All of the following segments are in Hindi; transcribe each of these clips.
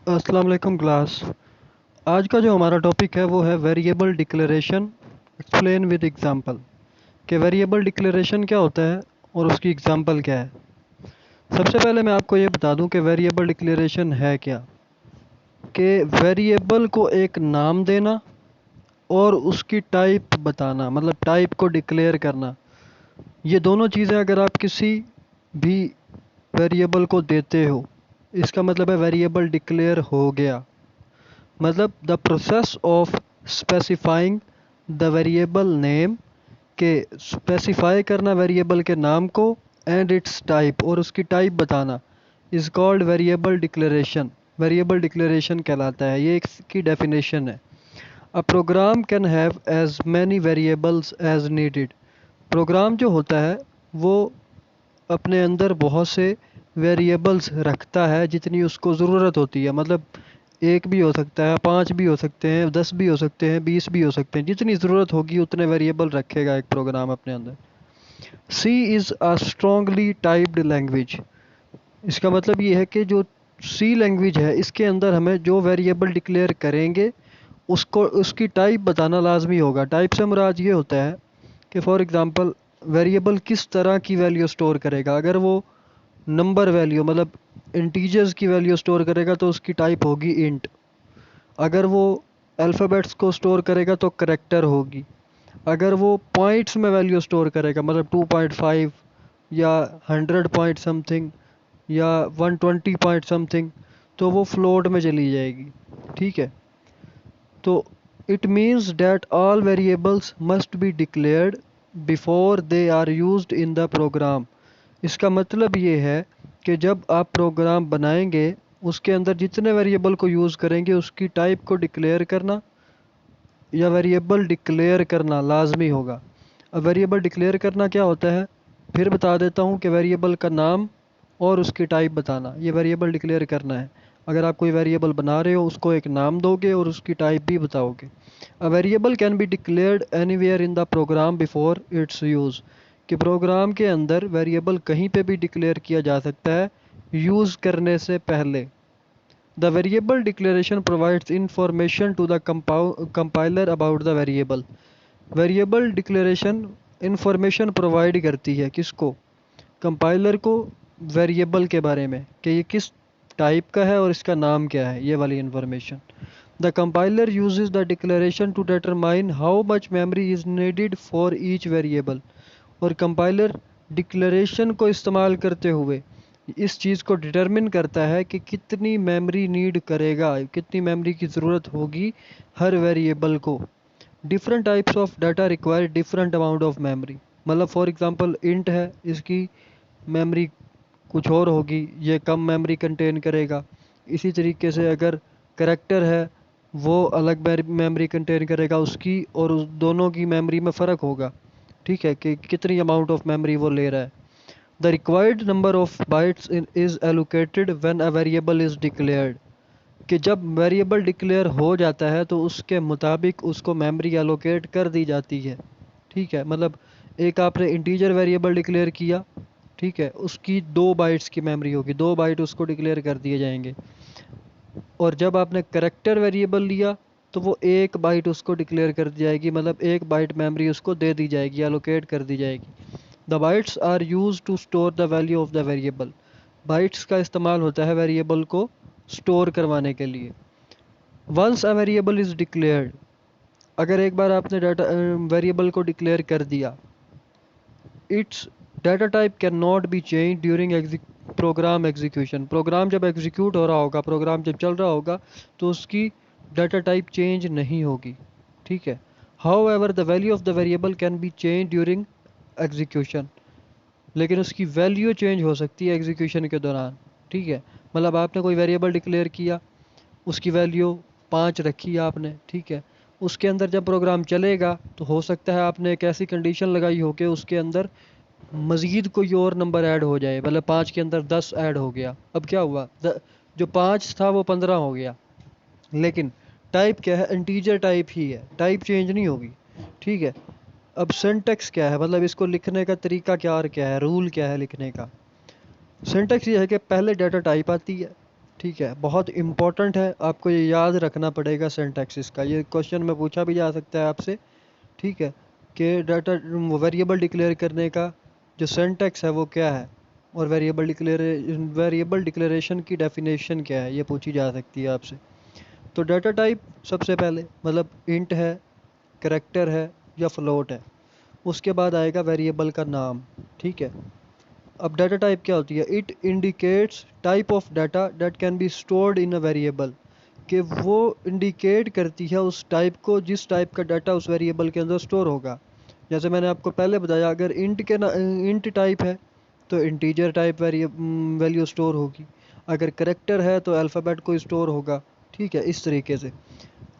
अस्सलाम वालेकुम क्लास। आज का जो हमारा टॉपिक है वो है variable declaration explain with example. कि वेरिएबल डिक्लेरेशन क्या होता है और उसकी एग्जांपल क्या है। सबसे पहले मैं आपको ये बता दूं कि वेरिएबल डिक्लेरेशन है क्या। कि वेरिएबल को एक नाम देना और उसकी टाइप बताना, मतलब टाइप को डिक्लेयर करना। ये दोनों चीज़ें अगर आप किसी भी वेरिएबल को देते हो, इसका मतलब है वेरिएबल डिक्लेयर हो गया। मतलब the process of specifying the variable name, के स्पेसिफाई करना वेरिएबल के नाम को, एंड इट्स टाइप और उसकी टाइप बताना, is called variable declaration. Variable declaration कहलाता है। ये इसकी डेफिनेशन है। A program can have as many variables as needed. Program जो होता है वो अपने अंदर बहुत से वेरिएबल्स रखता है जितनी उसको ज़रूरत होती है। मतलब एक भी हो सकता है, पाँच भी हो सकते हैं, 10 भी हो सकते हैं, 20 भी हो सकते हैं। जितनी ज़रूरत होगी उतने वेरिएबल रखेगा एक प्रोग्राम अपने अंदर। C is a strongly typed language. इसका मतलब ये है कि जो सी लैंग्वेज है इसके अंदर हमें जो वेरिएबल डिक्लेयर करेंगे उसको उसकी टाइप बताना लाजमी होगा। टाइप से मुराद ये होता है कि फॉर एग्ज़ाम्पल वेरिएबल किस तरह की वैल्यू स्टोर करेगा। अगर वो नंबर वैल्यू मतलब इंटीजर्स की वैल्यू स्टोर करेगा तो उसकी टाइप होगी इंट। अगर वो अल्फ़ाबेट्स को स्टोर करेगा तो करैक्टर होगी। अगर वो पॉइंट्स में वैल्यू स्टोर करेगा, मतलब 2.5 या 100 पॉइंट समथिंग या 120 पॉइंट समथिंग, तो वो फ्लोट में चली जाएगी। ठीक है। तो it means that all variables must be declared before they are used in the program. इसका मतलब ये है कि जब आप प्रोग्राम बनाएंगे उसके अंदर जितने वेरिएबल को यूज़ करेंगे उसकी टाइप को डिक्लेयर करना या वेरिएबल डिक्लेयर करना लाजमी होगा। अब वेरिएबल डिक्लेयर करना क्या होता है फिर बता देता हूँ कि वेरिएबल का नाम और उसकी टाइप बताना, ये वेरिएबल डिक्लेयर करना है। अगर आप कोई वेरिएबल बना रहे हो उसको एक नाम दोगे और उसकी टाइप भी बताओगे। A variable can be declared anywhere in the programme before it's use. कि प्रोग्राम के अंदर वेरिएबल कहीं पे भी डिक्लेयर किया जा सकता है यूज़ करने से पहले। The variable declaration provides information to the compiler about the variable. Variable declaration information provide करती है किसको, कंपाइलर को, वेरिएबल के बारे में कि ये किस टाइप का है और इसका नाम क्या है, ये वाली information. The compiler uses the declaration to determine how much memory is needed for each variable. और कंपाइलर डिक्लेरेशन को इस्तेमाल करते हुए इस चीज़ को डिटरमिन करता है कि कितनी मेमोरी नीड करेगा, कितनी मेमोरी की ज़रूरत होगी हर वेरिएबल को। Different types of data require different amount of memory. मतलब फॉर एग्जांपल इंट है, इसकी मेमोरी कुछ और होगी, ये कम मेमोरी कंटेन करेगा। इसी तरीके से अगर करेक्टर है वो अलग मेमोरी कंटेन करेगा, उसकी और उस दोनों की मेमोरी में फ़र्क होगा। ठीक है, कि कितनी अमाउंट ऑफ मेमोरी वो ले रहा है। The required number of bytes is allocated when a variable is declared. कि जब वेरिएबल डिक्लेयर हो जाता है तो उसके मुताबिक उसको मेमोरी एलोकेट कर दी जाती है। ठीक है, मतलब एक आपने इंटीजर वेरिएबल डिक्लेयर किया, ठीक है, उसकी 2 बाइट्स की मेमोरी होगी, 2 बाइट उसको डिक्लेयर कर दिए जाएंगे। और जब आपने करेक्टर वेरिएबल लिया तो वो 1 बाइट उसको डिक्लेयर कर दी जाएगी, मतलब 1 बाइट मेमोरी उसको दे दी जाएगी, एलोकेट कर दी जाएगी। The bytes are use to store the value of the variable. Bytes का इस्तेमाल होता है वेरिएबल को स्टोर करवाने के लिए। Once a variable is declared, अगर एक बार आपने डाटा वेरिएबल को डिक्लेयर कर दिया, its data type can not be change during program execution. Program जब एग्जीक्यूट हो रहा होगा, प्रोग्राम जब चल रहा होगा तो उसकी डाटा टाइप चेंज नहीं होगी। ठीक है। How ever the value of the variable can be change during execution. लेकिन उसकी वैल्यू चेंज हो सकती है एग्जीक्यूशन के दौरान। ठीक है, मतलब आपने कोई वेरिएबल डिक्लेयर किया, उसकी वैल्यू 5 रखी आपने, ठीक है। उसके अंदर जब प्रोग्राम चलेगा तो हो सकता है आपने एक ऐसी कंडीशन लगाई हो कि उसके अंदर मज़ीद कोई और नंबर ऐड हो जाए, मतलब 5 के अंदर 10 ऐड हो गया। अब क्या हुआ, जो 5 था वो 15 हो गया। लेकिन टाइप क्या है, इंटीजर टाइप ही है, टाइप चेंज नहीं होगी। ठीक है। अब सिंटैक्स क्या है, मतलब इसको लिखने का तरीका क्या और क्या है, रूल क्या है लिखने का। सिंटैक्स ये है कि पहले डाटा टाइप आती है, ठीक है, बहुत इम्पोर्टेंट है, आपको ये याद रखना पड़ेगा सिंटैक्स का। ये क्वेश्चन में पूछा भी जा सकता है आपसे। ठीक है, कि डाटा वेरिएबल डिक्लेयर करने का जो सिंटैक्स है वो क्या है, और वेरिएबल डिक्लेरेशन की डेफिनेशन क्या है, ये पूछी जा सकती है आपसे। तो डाटा टाइप सबसे पहले मतलब इंट है, करेक्टर है या फ्लोट है। उसके बाद आएगा वेरिएबल का नाम। ठीक है, अब डाटा टाइप क्या होती है? It indicates type of data that can be stored in a variable, कि वो इंडिकेट करती है उस टाइप को जिस टाइप का डाटा उस वेरिएबल के अंदर स्टोर होगा। जैसे मैंने आपको पहले बताया, अगर इंट टाइप है तो इंटीजर टाइप वैल्यू स्टोर होगी, अगर करेक्टर है तो अल्फ़ाबेट को स्टोर होगा। ठीक है, इस तरीके से।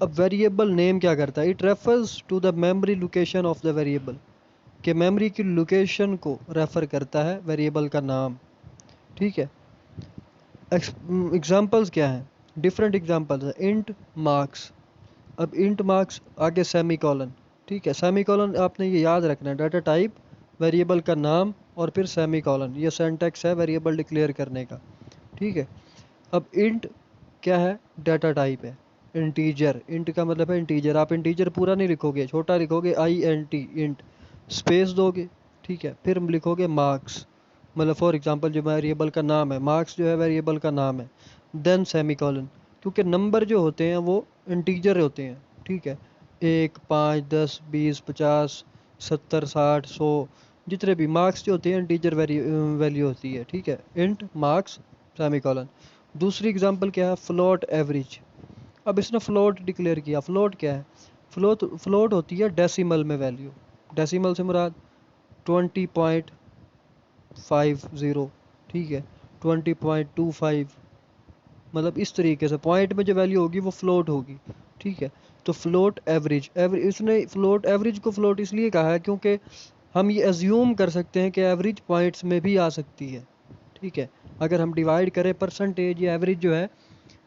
अब वेरिएबल नेम क्या करता है? It refers to the memory location of the variable, कि मेमोरी की लोकेशन को रेफर करता है वेरिएबल का नाम। ठीक है, एग्जांपल्स क्या हैं? डिफरेंट एग्जांपल्स हैं। इंट मार्क्स, अब इंट मार्क्स आगे सेमी कॉलन। ठीक है, सेमी कॉलन आपने ये याद रखना है, डाटा टाइप, वेरिएबल का नाम और फिर सेमी कॉलन, ये सिंटैक्स है वेरिएबल डिक्लेयर करने का। ठीक है, अब इंट क्या है? डाटा टाइप है। इंटीजर, इंट का मतलब है इंटीजर। आप इंटीजर पूरा नहीं लिखोगे, छोटा लिखोगे, I N T int, space दोगे। ठीक है, फिर हम लिखोगे मार्क्स, मतलब फॉर एग्जांपल जो वेरिएबल का नाम है, मार्क्स जो है वेरिएबल का नाम है, देन सेमी कॉलन, क्योंकि नंबर जो होते हैं वो इंटीजर होते हैं। ठीक है, 1, 5, 10, 20, 50, 70, 60, 100, जितने भी मार्क्स जो होते हैं इंटीजर वैल्यू होती है। ठीक है, इंट मार्क्स सेमी कॉलन। दूसरी एग्जांपल क्या है? Float average. अब इसने फ्लोट डिक्लेयर किया। फ्लोट क्या है? फ्लोट होती है डेसिमल में वैल्यू। डेसिमल से मुराद 20.50। ठीक है, 20.25, मतलब इस तरीके से पॉइंट में जो वैल्यू होगी वो फ्लोट होगी। ठीक है, तो फ्लोट एवरेज, इसने फ्लोट एवरेज को फ्लोट इसलिए कहा है क्योंकि हम ये एज्यूम कर सकते हैं कि एवरेज पॉइंट्स में भी आ सकती है। ठीक है, अगर हम डिवाइड करें परसेंटेज या एवरेज जो है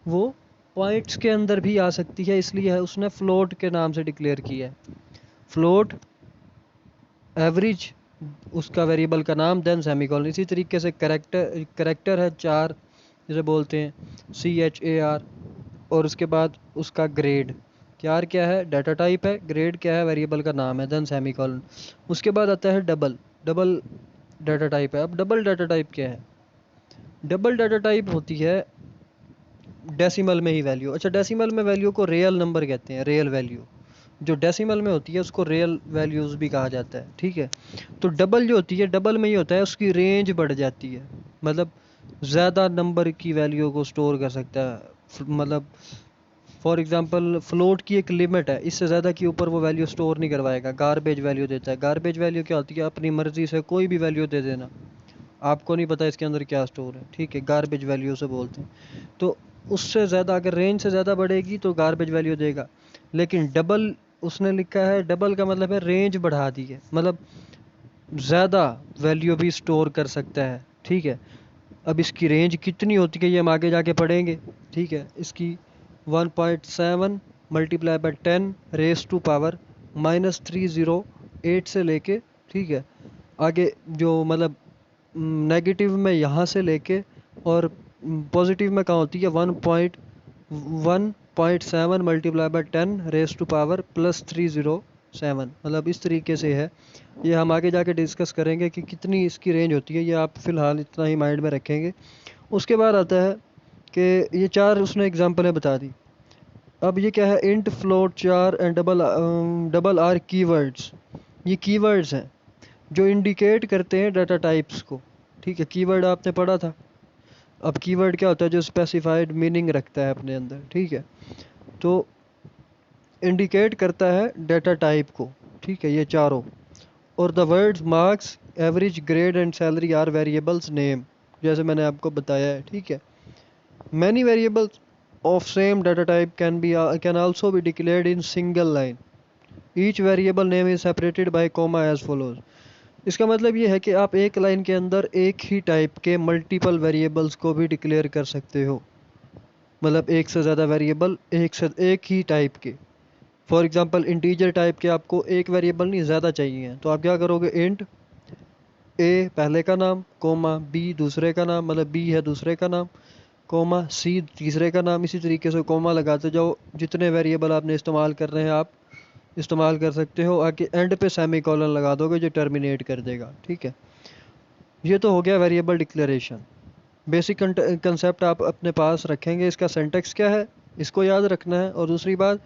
वो पॉइंट्स के अंदर भी आ सकती है, इसलिए है उसने फ्लोट के नाम से डिक्लेयर किया है। फ्लोट एवरेज, उसका वेरिएबल का नाम, देन सेमीकोलन। इसी तरीके से करेक्टर है 4, जिसे बोलते हैं CHAR, और उसके बाद उसका ग्रेड। चार क्या है? डाटा टाइप है, ग्रेड क्या है? वेरिएबल का नाम है, देन सेमीकोलन। उसके बाद आता है डबल। डबल डाटा टाइप है। अब डबल डाटा टाइप क्या है? डबल डाटा टाइप होती है डेसिमल में ही वैल्यू। अच्छा, डेसिमल में वैल्यू को रियल नंबर कहते हैं, रियल वैल्यू जो डेसिमल में होती है उसको रियल वैल्यूज़ भी कहा जाता है। ठीक है, तो डबल जो होती है, डबल में ही होता है उसकी रेंज बढ़ जाती है, मतलब ज़्यादा नंबर की वैल्यू को स्टोर कर सकता है। मतलब फॉर एग्जांपल फ्लोट की एक लिमिट है, इससे ज़्यादा के ऊपर वो वैल्यू स्टोर नहीं करवाएगा। गारबेज वैल्यू देता है। गारबेज वैल्यू क्या होती है? अपनी मर्ज़ी से कोई भी वैल्यू दे देना, आपको नहीं पता इसके अंदर क्या स्टोर है। ठीक है, गारबेज वैल्यू से बोलते हैं। तो उससे ज़्यादा, अगर रेंज से ज़्यादा बढ़ेगी तो गारबेज वैल्यू देगा। लेकिन डबल, उसने लिखा है डबल का मतलब है रेंज बढ़ा दी है, मतलब ज़्यादा वैल्यू भी स्टोर कर सकता है। ठीक है, अब इसकी रेंज कितनी होती है ये हम आगे जाके पढ़ेंगे। ठीक है, इसकी 1.7 multiply by 10 raise to power -308 से लेके, ठीक है, आगे जो मतलब नेगेटिव में यहाँ से लेके और पॉजिटिव में कहाँ होती है? 1.7 multiply by 10 raise to power +307, मतलब इस तरीके से है। ये हम आगे जाके डिस्कस करेंगे कि कितनी इसकी रेंज होती है, ये आप फ़िलहाल इतना ही माइंड में रखेंगे। उसके बाद आता है कि ये चार उसने एग्जांपलें बता दी। अब ये क्या है? इंट, फ्लोट, चार एंड डबल आर कीवर्ड्स। ये कीवर्ड्स हैं जो इंडिकेट करते हैं डाटा टाइप्स को। ठीक है, कीवर्ड आपने पढ़ा था। अब कीवर्ड क्या होता है? जो स्पेसिफाइड मीनिंग रखता है अपने अंदर। ठीक है, तो इंडिकेट करता है डाटा टाइप को। ठीक है, ये चारों। और the words marks, average, grade and salary are variables name, जैसे मैंने आपको बताया है। ठीक है, many variables of same data type can also be declared in single line. Each variable name is separated by comma as follows. इसका मतलब ये है कि आप एक लाइन के अंदर एक ही टाइप के मल्टीपल वेरिएबल्स को भी डिक्लेयर कर सकते हो, मतलब एक से ज़्यादा वेरिएबल एक ही टाइप के। फॉर एग्जांपल इंटीजर टाइप के आपको एक वेरिएबल नहीं, ज़्यादा चाहिए, तो आप क्या करोगे? इंट ए पहले का नाम, कोमा बी दूसरे का नाम, मतलब बी है दूसरे का नाम, कोमा सी तीसरे का नाम, इसी तरीके से कोमा लगाते जाओ। जितने वेरिएबल आपने इस्तेमाल कर रहे हैं आप इस्तेमाल कर सकते हो। आगे एंड पे सेमी कॉलन लगा दोगे जो टर्मिनेट कर देगा। ठीक है, ये तो हो गया वेरिएबल डिक्लेरेशन। बेसिक कंसेप्ट आप अपने पास रखेंगे। इसका सिंटैक्स क्या है इसको याद रखना है। और दूसरी बात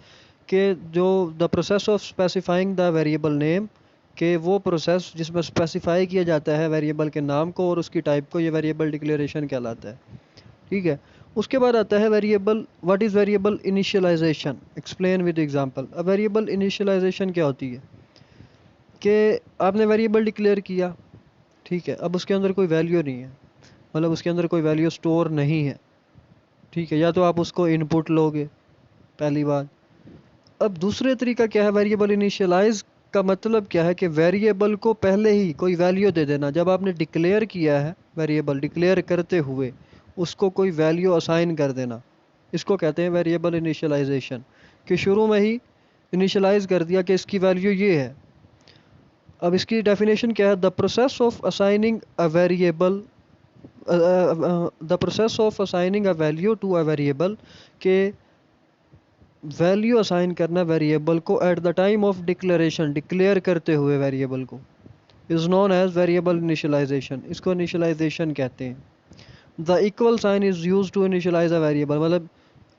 कि जो the process of specifying the variable name, कि वो प्रोसेस जिसमें स्पेसिफाई किया जाता है वेरिएबल के नाम को और उसकी टाइप को, ये वेरिएबल डिक्लेरेशन कहलाता है। ठीक है, उसके बाद आता है variable, what is variable initialization, explain with example. अब वेरिएबल इनिशियलाइजेशन क्या होती है कि आपने वेरिएबल डिक्लेयर किया, ठीक है, अब उसके अंदर कोई वैल्यू नहीं है, मतलब उसके अंदर कोई वैल्यू स्टोर नहीं है। ठीक है, या तो आप उसको इनपुट लोगे, पहली बात। अब दूसरे तरीका क्या है वेरिएबल इनिशियलाइज का मतलब क्या है कि वेरिएबल को पहले ही कोई वैल्यू दे देना। जब आपने डिक्लेयर किया है वेरिएबल, डिक्लेयर करते हुए उसको कोई वैल्यू असाइन कर देना, इसको कहते हैं वेरिएबल इनिशियलाइजेशन। कि शुरू में ही इनिशियलाइज कर दिया कि इसकी वैल्यू ये है। अब इसकी डेफिनेशन क्या है, the process of assigning a variable, the process of assigning a value to a variable, के वैल्यू असाइन करना वेरिएबल को at the time of declaration, declare करते हुए वेरिएबल को, is known as variable initialization. इसको इनिशियलाइजेशन कहते हैं। The equal sign is use to initialize a variable, मतलब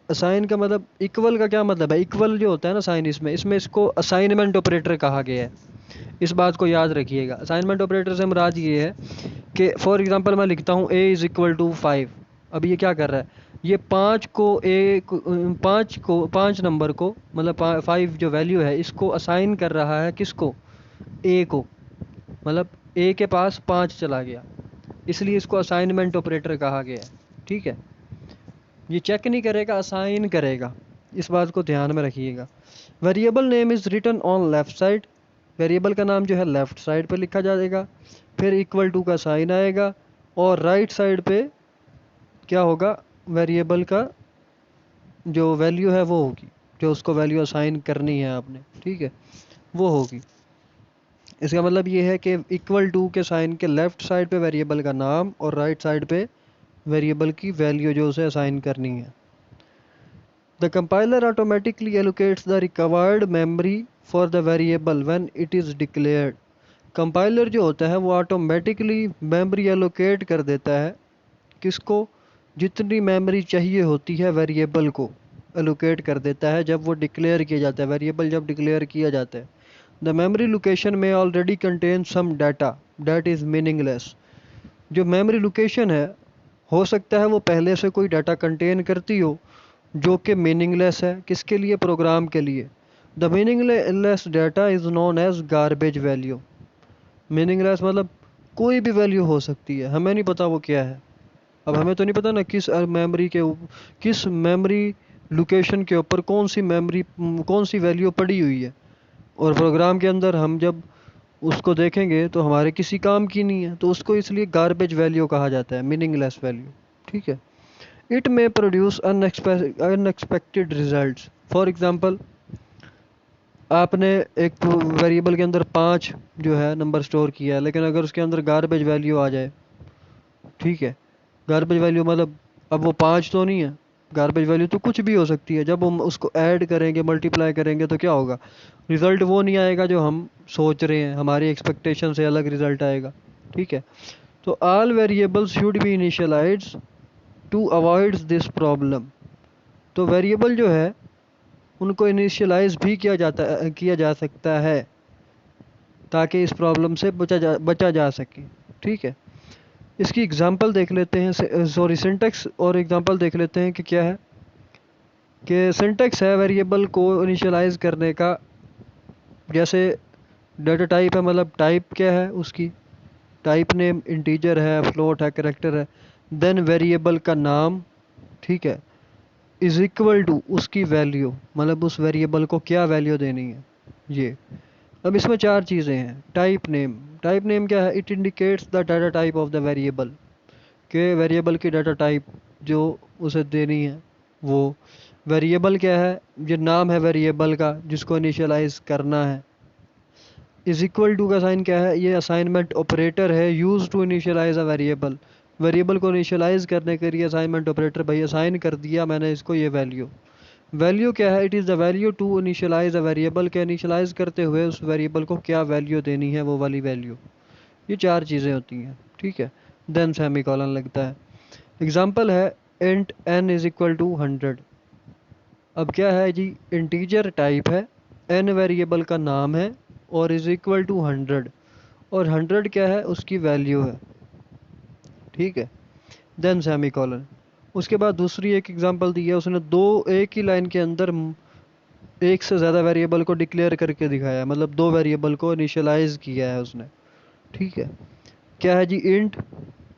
असाइन का मतलब, इक्वल का क्या मतलब है, इक्वल जो होता है ना साइन, इसमें इसको असाइनमेंट ऑपरेटर कहा गया है। इस बात को याद रखिएगा। असाइनमेंट ऑपरेटर से मुराद ये है कि फॉर एग्जांपल मैं लिखता हूँ a इज़ इक्वल टू 5। अब ये क्या कर रहा है, ये 5 नंबर को, मतलब 5 जो वैल्यू है इसको असाइन कर रहा है किसको, a को। मतलब a के पास 5 चला गया, इसलिए इसको असाइनमेंट ऑपरेटर कहा गया है। ठीक है, ये चेक नहीं करेगा, असाइन करेगा। इस बात को ध्यान में रखिएगा। Variable name is written on left side, variable का नाम जो है लेफ्ट साइड पे लिखा जाएगा। फिर इक्वल टू का साइन आएगा और राइट साइड पे क्या होगा, वेरिएबल का जो वैल्यू है वो होगी, जो उसको वैल्यू असाइन करनी है आपने, ठीक है, वो होगी। इसका मतलब ये है कि इक्वल टू के साइन के लेफ्ट साइड पे वेरिएबल का नाम और राइट साइड पे वेरिएबल की वैल्यू जो उसे असाइन करनी है। The compiler automatically allocates the required memory for the variable when it is declared. Compiler जो होता है वो ऑटोमेटिकली मेमोरी एलोकेट कर देता है, किसको, जितनी मेमोरी चाहिए होती है वेरिएबल को एलोकेट कर देता है जब वो डिक्लेयर किया जाता है, वेरिएबल जब डिक्लेयर किया जाता है। द मेमोरी लोकेशन में already contain some data that is meaningless. जो मेमोरी लोकेशन है, हो सकता है वो पहले से कोई डाटा कंटेन करती हो जो कि मीनिंगलेस है, किसके लिए, प्रोग्राम के लिए। The meaningless data is known as garbage value. Meaningless मतलब कोई भी वैल्यू हो सकती है, हमें नहीं पता वो क्या है। अब हमें तो नहीं पता ना किस मेमोरी लोकेशन के ऊपर कौन सी वैल्यू पड़ी हुई है। और प्रोग्राम के अंदर हम जब उसको देखेंगे तो हमारे किसी काम की नहीं है, तो उसको इसलिए गार्बेज वैल्यू कहा जाता है, मीनिंगलेस वैल्यू। ठीक है, it may produce unexpected results. For example, आपने एक वेरिएबल के अंदर 5 जो है नंबर स्टोर किया है, लेकिन अगर उसके अंदर गार्बेज वैल्यू आ जाए, ठीक है, गार्बेज वैल्यू मतलब अब वो 5 तो नहीं है, गार्बेज वैल्यू तो कुछ भी हो सकती है। जब हम उसको ऐड करेंगे, मल्टीप्लाई करेंगे तो क्या होगा, रिज़ल्ट वो नहीं आएगा जो हम सोच रहे हैं, हमारी एक्सपेक्टेशन से अलग रिज़ल्ट आएगा। ठीक है, तो all variables should be initialized to avoid this problem. तो वेरिएबल जो है उनको इनिशियलाइज भी किया जा सकता है ताकि इस प्रॉब्लम से बचा जा सके। ठीक है, इसकी एग्जांपल देख लेते हैं, सॉरी सिंटैक्स और एग्जांपल देख लेते हैं कि क्या है। कि सिंटैक्स है वेरिएबल को इनिशियलाइज करने का, जैसे डाटा टाइप है, मतलब टाइप क्या है उसकी, टाइप नेम इंटीजर है, फ्लोट है, कैरेक्टर है। देन वेरिएबल का नाम, ठीक है, इज इक्वल टू उसकी वैल्यू, मतलब उस वेरिएबल को क्या वैल्यू देनी है ये। अब इसमें 4 चीज़ें हैं। टाइप नेम क्या है, it indicates the data type of the variable, के वेरिएबल की डाटा टाइप जो उसे देनी है वो। वेरिएबल क्या है, ये नाम है वेरिएबल का जिसको इनिशियलाइज करना है। इज इक्वल टू का साइन क्या है, ये असाइनमेंट ऑपरेटर है use to initialize a variable. Variable को इनिशियलाइज करने के लिए असाइनमेंट ऑपरेटर भाई असाइन कर दिया मैंने इसको ये वैल्यू। वैल्यू क्या है? It is the value to initialize a variable के इनिशियलाइज करते हुए उस वेरिएबल को क्या वैल्यू देनी है, वो वाली वैल्यू। ये चार चीज़ें होती हैं, ठीक है। देन सेमी कॉलन लगता है। एग्जाम्पल है int n is equal to 100। अब क्या है जी, इंटीजर टाइप है, n वेरिएबल का नाम है और इज इक्वल टू 100, और 100 क्या है, उसकी वैल्यू है, ठीक है। Then semicolon. उसके बाद दूसरी एक एग्जांपल दी है उसने, दो एक ही लाइन के अंदर एक से ज़्यादा वेरिएबल को डिक्लेयर करके दिखाया है, मतलब दो वेरिएबल को इनिशियलाइज किया है उसने, ठीक है। क्या है जी, इंट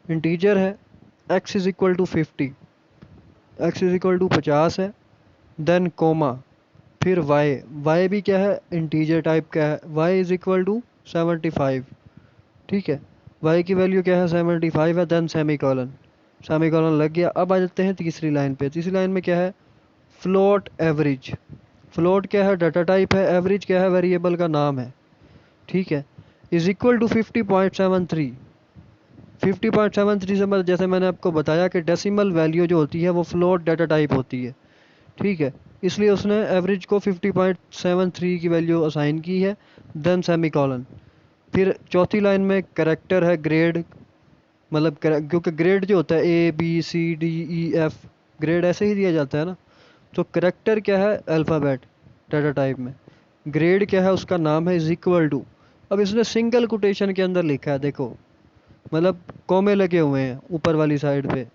इंटीजर है, x is equal to 50, x is equal to 50 है। देन कोमा, फिर y भी क्या है, इंटीजर टाइप का है, y इज इक्वल टू 75, ठीक है। y की वैल्यू क्या है, 75 है। Then semicolon, semicolon लग गया। अब आ जाते हैं तीसरी लाइन पे। तीसरी लाइन में क्या है, फ्लोट एवरेज। फ्लोट क्या है, डाटा टाइप है, एवरेज क्या है, वेरिएबल का नाम है, ठीक है। Is equal to 50.73। 50.73 से मतलब जैसे मैंने आपको बताया कि डेसिमल वैल्यू जो होती है वो फ्लोट डाटा टाइप होती है, ठीक है। इसलिए उसने एवरेज को 50.73 की वैल्यू असाइन की है। Then semicolon. फिर चौथी लाइन में करेक्टर है, ग्रेड, मतलब क्योंकि ग्रेड जो होता है ABCDEF, ग्रेड ऐसे ही दिया जाता है ना, तो करेक्टर क्या है, अल्फ़ाबेट डाटा टाइप में। ग्रेड क्या है, उसका नाम है, इज इक्वल टू। अब इसने सिंगल कोटेशन के अंदर लिखा है, देखो, मतलब कॉमे लगे हुए हैं ऊपर वाली साइड पे,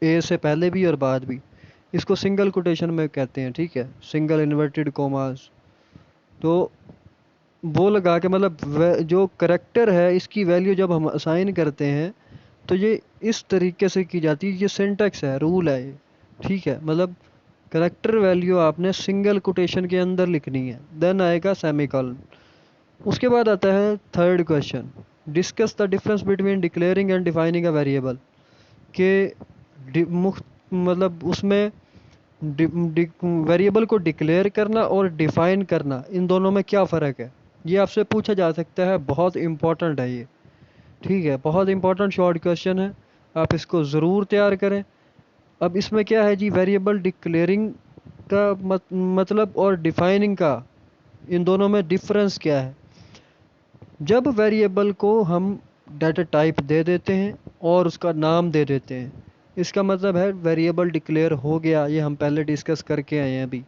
ए से पहले भी और बाद भी। इसको सिंगल कोटेशन में कहते हैं, ठीक है, सिंगल इन्वर्टेड कोमास। तो वो लगा के मतलब जो करेक्टर है इसकी वैल्यू जब हम असाइन करते हैं तो ये इस तरीके से की जाती है, ये सिंटैक्स है, रूल है ये, ठीक है। मतलब करेक्टर वैल्यू आपने सिंगल कोटेशन के अंदर लिखनी है। देन आएगा सेमीकोलन। उसके बाद आता है third question, discuss the difference between declaring and defining a variable. के मतलब उसमें वेरिएबल को डिक्लेयर करना और डिफाइन करना, इन दोनों में क्या फ़र्क है, ये आपसे पूछा जा सकता है। बहुत इंपॉर्टेंट है ये, ठीक है, बहुत इंपॉर्टेंट शॉर्ट क्वेश्चन है, आप इसको ज़रूर तैयार करें। अब इसमें क्या है जी, वेरिएबल डिक्लेयरिंग का मतलब और डिफाइनिंग का, इन दोनों में डिफरेंस क्या है। जब वेरिएबल को हम डाटा टाइप दे देते हैं और उसका नाम दे देते हैं, इसका मतलब है वेरिएबल डिक्लेयर हो गया। ये हम पहले डिस्कस करके आए हैं अभी,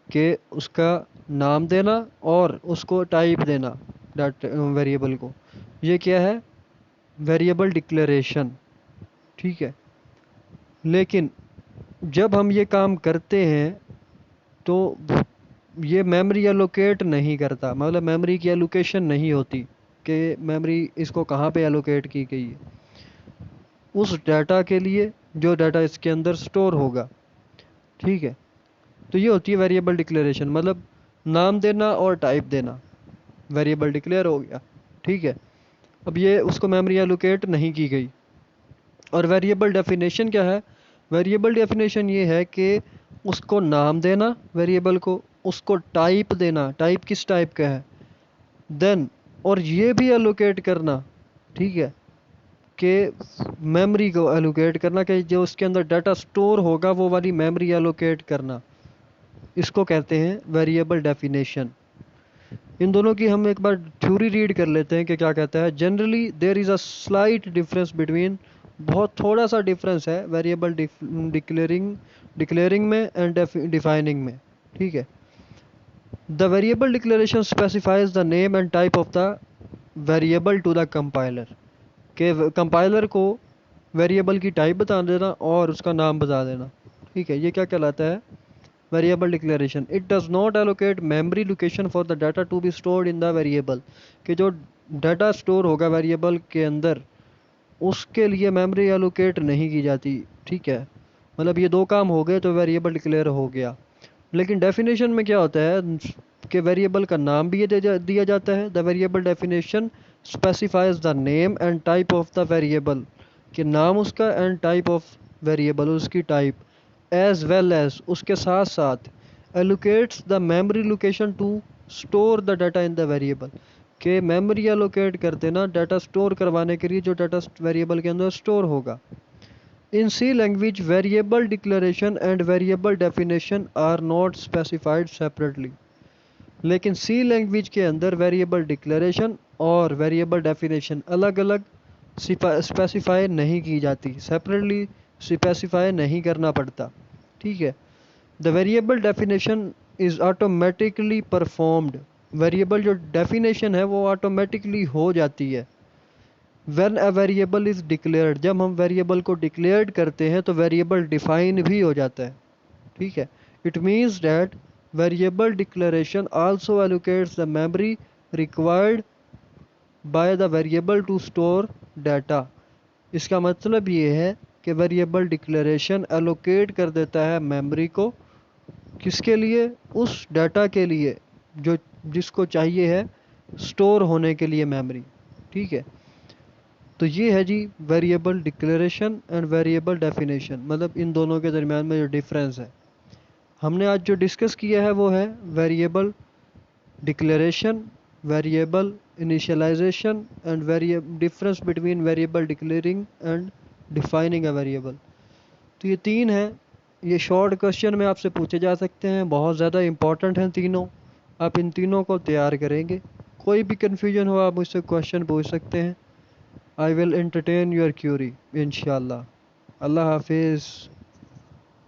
कि उसका नाम देना और उसको टाइप देना डाटा वेरिएबल को, ये क्या है, वेरिएबल डिक्लेरेशन, ठीक है। लेकिन जब हम ये काम करते हैं तो ये मेमोरी एलोकेट नहीं करता, मतलब मेमोरी की एलोकेशन नहीं होती कि मेमोरी इसको कहाँ पे एलोकेट की गई है उस डाटा के लिए जो डाटा इसके अंदर स्टोर होगा, ठीक है। तो ये होती है वेरिएबल डिक्लेरेशन, मतलब नाम देना और टाइप देना, वेरिएबल डिक्लेयर हो गया, ठीक है। अब ये उसको मेमोरी एलोकेट नहीं की गई। और वेरिएबल डेफिनेशन क्या है, वेरिएबल डेफिनेशन ये है कि उसको नाम देना वेरिएबल को, उसको टाइप देना, टाइप किस टाइप का है, देन और ये भी एलोकेट करना, ठीक है, कि मेमोरी को एलोकेट करना, कि जो उसके अंदर डाटा स्टोर होगा वो वाली मेमोरी एलोकेट करना, इसको कहते हैं वेरिएबल डेफिनेशन। इन दोनों की हम एक बार थ्योरी रीड कर लेते हैं कि क्या कहता है। Generally there is a slight difference between, बहुत थोड़ा सा डिफरेंस है वेरिएबल डिक्लेयरिंग में एंड डिफाइनिंग में, ठीक है। The variable declaration specifies the name and type of the variable to the compiler, के कंपाइलर को वेरिएबल की टाइप बता देना और उसका नाम बता देना, ठीक है। ये क्या कहलाता है, variable declaration. It does not allocate memory location for the data to be stored in the variable, कि जो डाटा स्टोर होगा वेरिएबल के अंदर उसके लिए मेमोरी एलोकेट नहीं की जाती, ठीक है। मतलब ये दो काम हो गए तो वेरिएबल डिक्लेयर हो गया। लेकिन डेफिनेशन में क्या होता है कि वेरिएबल का नाम भी ये दिया जाता है। The variable definition specifies the name and type of the variable, कि नाम उसका एंड टाइप ऑफ वेरिएबल उसकी टाइप, एज वेल एज उसके साथ साथ allocates the memory location to store the data in the variable, कि मेमोरी एलोकेट करते ना डाटा स्टोर करवाने के लिए जो डाटा वेरिएबल के अंदर स्टोर होगा। In C language variable declaration and variable definition are not specified separately. लेकिन सी लैंग्वेज के अंदर वेरिएबल डिक्लेरेशन और वेरिएबल डेफिनेशन अलग अलग स्पेसिफाई नहीं की जाती, सेपरेटली स्पेसिफाई नहीं करना पड़ता। ठीक है। The variable definition is automatically performed. Variable जो डेफिनेशन है वो ऑटोमेटिकली हो जाती है। When a variable is declared, जब हम वेरिएबल को डिक्लेयर्ड करते हैं तो वेरिएबल डिफाइन भी हो जाता है। ठीक है। It means that variable declaration also allocates the memory required by the variable to store data. इसका मतलब ये है कि वेरिएबल डिक्लेरेशन एलोकेट कर देता है मेमोरी को, किसके लिए? उस डाटा के लिए जो जिसको चाहिए है स्टोर होने के लिए मेमोरी। ठीक है। तो ये है जी variable declaration and variable definition, मतलब इन दोनों के दरमियान में जो डिफरेंस है। हमने आज जो डिस्कस किया है वो है variable declaration, variable initialization and difference between variable declaring and defining a variable. तो ये तीन है, ये शॉर्ट क्वेश्चन में आपसे पूछे जा सकते हैं, बहुत ज़्यादा इंपॉर्टेंट हैं तीनों। आप इन तीनों को तैयार करेंगे, कोई भी कन्फ्यूजन हो आप मुझसे क्वेश्चन पूछ सकते हैं। I will entertain your query इंशाल्लाह। अल्लाह हाफिज़।